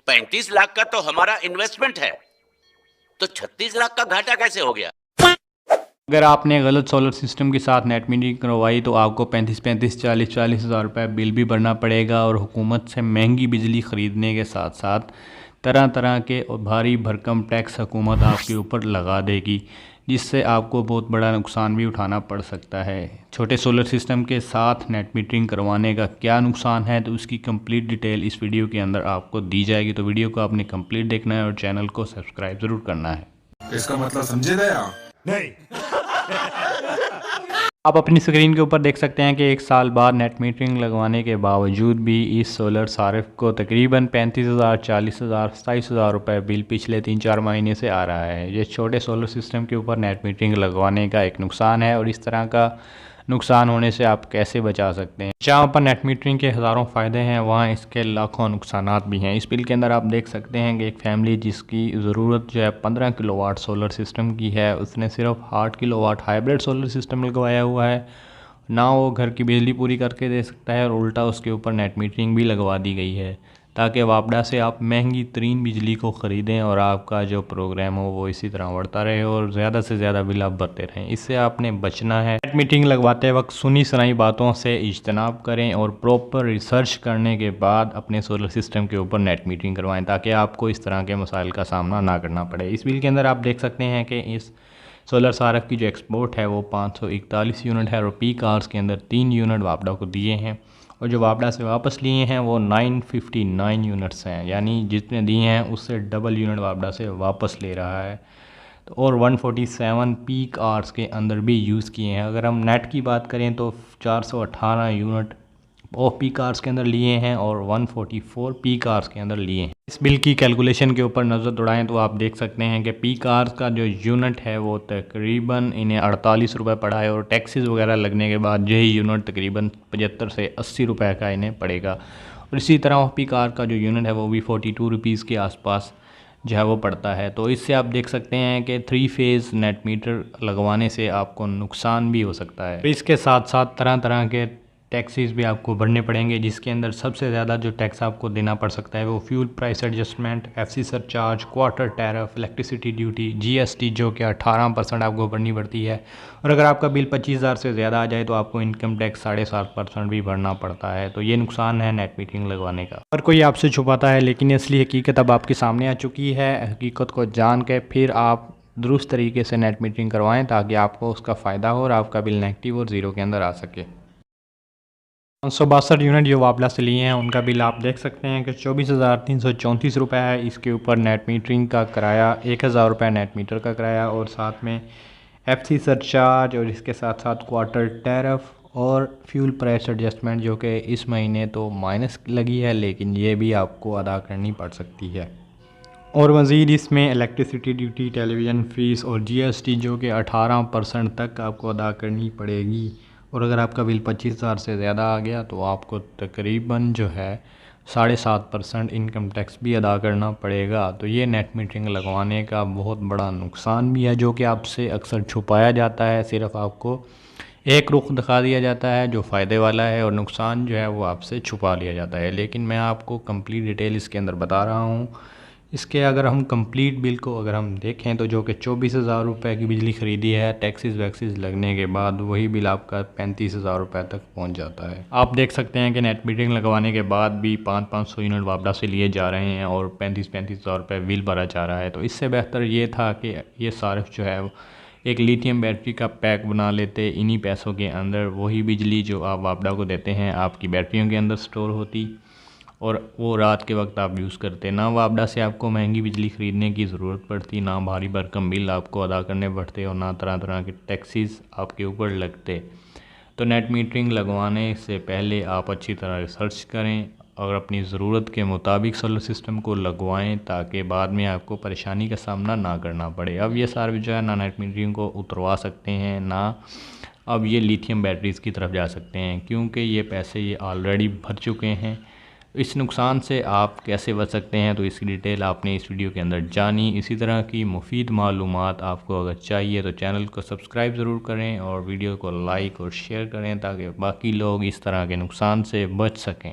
35 लाख का तो हमारा इन्वेस्टमेंट है, तो 36 लाख का घाटा कैसे हो गया? अगर आपने गलत सोलर सिस्टम के साथ नेट मीटरिंग करवाई तो आपको 40 हज़ार रुपये बिल भी भरना पड़ेगा और हुकूमत से महंगी बिजली ख़रीदने के साथ साथ तरह तरह के और भारी भरकम टैक्स हुकूमत आपके ऊपर लगा देगी, जिससे आपको बहुत बड़ा नुकसान भी उठाना पड़ सकता है। छोटे सोलर सिस्टम के साथ नेट मीटरिंग करवाने का क्या नुकसान है तो उसकी कंप्लीट डिटेल इस वीडियो के अंदर आपको दी जाएगी। तो वीडियो को आपने कंप्लीट देखना है और चैनल को सब्सक्राइब ज़रूर करना है। इसका मतलब समझे गया? नहीं। आप अपनी स्क्रीन के ऊपर देख सकते हैं कि 1 साल बाद नेट मीटरिंग लगवाने के बावजूद भी इस सोलर सारिफ को तकरीबन 35,000, 40,000, 27,000 रुपये बिल पिछले 3-4 महीने से आ रहा है। ये छोटे सोलर सिस्टम के ऊपर नेट मीटरिंग लगवाने का एक नुकसान है और इस तरह का नुकसान होने से आप कैसे बचा सकते हैं। जहाँ पर नेट मीटरिंग के हज़ारों फ़ायदे हैं वहाँ इसके लाखों नुकसानात भी हैं। इस बिल के अंदर आप देख सकते हैं कि एक फैमिली जिसकी ज़रूरत जो है 15 किलोवाट सोलर सिस्टम की है, उसने सिर्फ 8 किलोवाट हाइब्रिड सोलर सिस्टम लगवाया हुआ है। ना वो घर की बिजली पूरी करके दे सकता है और उल्टा उसके ऊपर नेट मीटरिंग भी लगवा दी गई है ताकि वापडा से आप महंगी तरीन बिजली को ख़रीदें और आपका जो प्रोग्राम हो वो इसी तरह बढ़ता रहे और ज़्यादा से ज़्यादा बिल आप भरते रहें। इससे आपने बचना है। नेट मीटिंग लगवाते वक्त सुनी सुनाई बातों से इज्तनाब करें और प्रॉपर रिसर्च करने के बाद अपने सोलर सिस्टम के ऊपर नेट मीटिंग करवाएं ताकि आपको इस तरह के मसाइल का सामना ना करना पड़े। इस बिल के अंदर आप देख सकते हैं कि इस सोलर सारफ की जो एक्सपोर्ट है वो 541 यूनिट है और पीक आवर्स के अंदर 3 यूनिट वापडा को दिए हैं और जो वापडा से वापस लिए हैं वो 959 यूनिट्स हैं, यानी जितने दिए हैं उससे डबल यूनिट वापडा से वापस ले रहा है। तो और 147 पीक आवर्स के अंदर भी यूज़ किए हैं। अगर हम नेट की बात करें तो 418 यूनिट ऑफ पीक आवर्स के अंदर लिए हैं और 144 पीक आवर्स के अंदर लिए हैं। इस बिल की कैलकुलेशन के ऊपर नज़र दौड़ाएं तो आप देख सकते हैं कि पीक आवर्स का जो यूनिट है वो तकरीबन इन्हें 48 रुपये पड़ा है और टैक्सेस वगैरह लगने के बाद यही यूनिट तकरीबन 75 से 80 रुपये का इन्हें पड़ेगा। और इसी तरह ऑफ पीक आवर का जो यूनिट है वो भी 42 रुपीज़ के आसपास जो है वो पड़ता है। तो इससे आप देख सकते हैं कि 3 फेज़ नेट मीटर लगवाने से आपको नुकसान भी हो सकता है। इसके साथ साथ तरह तरह के टैक्सेस भी आपको भरने पड़ेंगे, जिसके अंदर सबसे ज़्यादा जो टैक्स आपको देना पड़ सकता है वो fuel price adjustment, FC surcharge, quarter tariff, electricity duty, GST जो कि 18% आपको भरनी पड़ती है। और अगर आपका बिल 25,000 से ज़्यादा आ जाए तो आपको इनकम टैक्स 7.5% भी भरना पड़ता है। तो ये नुकसान है नेट मीटिंग लगवाने का। और कोई आपसे छुपाता है लेकिन असली हकीकत अब आपके सामने आ चुकी है। हकीकत को जान के फिर आप दुरुस्त तरीके से नेट मीटिंग करवाएँ ताकि आपको उसका फ़ायदा हो और आपका बिल नेगेटिव और ज़ीरो के अंदर आ सके। 562 यूनिट जो वापडा से लिए हैं उनका बिल आप देख सकते हैं कि 24,334 रुपये है। इसके ऊपर नेट मीटरिंग का किराया 1,000 रुपये नेट मीटर का किराया और साथ में एफसी सरचार्ज और इसके साथ साथ क्वार्टर टैरिफ और फ्यूल प्राइस एडजस्टमेंट जो कि इस महीने तो माइनस लगी है लेकिन ये भी आपको अदा करनी पड़ सकती है। और मज़ीद इसमें इलेक्ट्रिसिटी ड्यूटी, टेलीविज़न फ़ीस और जीएसटी जो कि 18% तक आपको अदा करनी पड़ेगी। और अगर आपका बिल 25,000 से ज़्यादा आ गया तो आपको तकरीबन जो है 7.5% इनकम टैक्स भी अदा करना पड़ेगा। तो ये नेट मीटरिंग लगवाने का बहुत बड़ा नुकसान भी है जो कि आपसे अक्सर छुपाया जाता है। सिर्फ आपको एक रुख दिखा दिया जाता है जो फ़ायदे वाला है और नुकसान जो है वो आपसे छुपा लिया जाता है। लेकिन मैं आपको कंप्लीट डिटेल इसके अंदर बता रहा हूँ। इसके अगर हम कंप्लीट बिल को अगर हम देखें तो जो कि 24,000 रुपये की बिजली ख़रीदी है टैक्सेस वैक्सेस लगने के बाद वही बिल आपका 35,000 रुपये तक पहुंच जाता है। आप देख सकते हैं कि नेट मीटरिंग लगवाने के बाद भी 500 यूनिट वापडा से लिए जा रहे हैं और 35,000 रुपये बिल भरा जा रहा है। तो इससे बेहतर ये था कि ये सारिफ जो है एक लिथियम बैटरी का पैक बना लेते, इन्हीं पैसों के अंदर वही बिजली जो आप वापडा को देते हैं आपकी बैटरियों के अंदर स्टोर होती और वो रात के वक्त आप यूज़ करते। ना वापडा से आपको महंगी बिजली ख़रीदने की ज़रूरत पड़ती, ना भारी भरकम बिल आपको अदा करने पड़ते और ना तरह तरह के टैक्सेस आपके ऊपर लगते। तो नेट मीटरिंग लगवाने से पहले आप अच्छी तरह रिसर्च करें और अपनी ज़रूरत के मुताबिक सोलर सिस्टम को लगवाएं ताकि बाद में आपको परेशानी का सामना ना करना पड़े। अब ये सारे जो है ना नेट मीटरिंग को उतरवा सकते हैं ना अब ये लिथियम बैटरीज़ की तरफ जा सकते हैं क्योंकि ये पैसे ये ऑलरेडी भर चुके हैं। इस नुकसान से आप कैसे बच सकते हैं तो इसकी डिटेल आपने इस वीडियो के अंदर जानी। इसी तरह की मुफीद मालूमात आपको अगर चाहिए तो चैनल को सब्सक्राइब ज़रूर करें और वीडियो को लाइक और शेयर करें ताकि बाकी लोग इस तरह के नुकसान से बच सकें।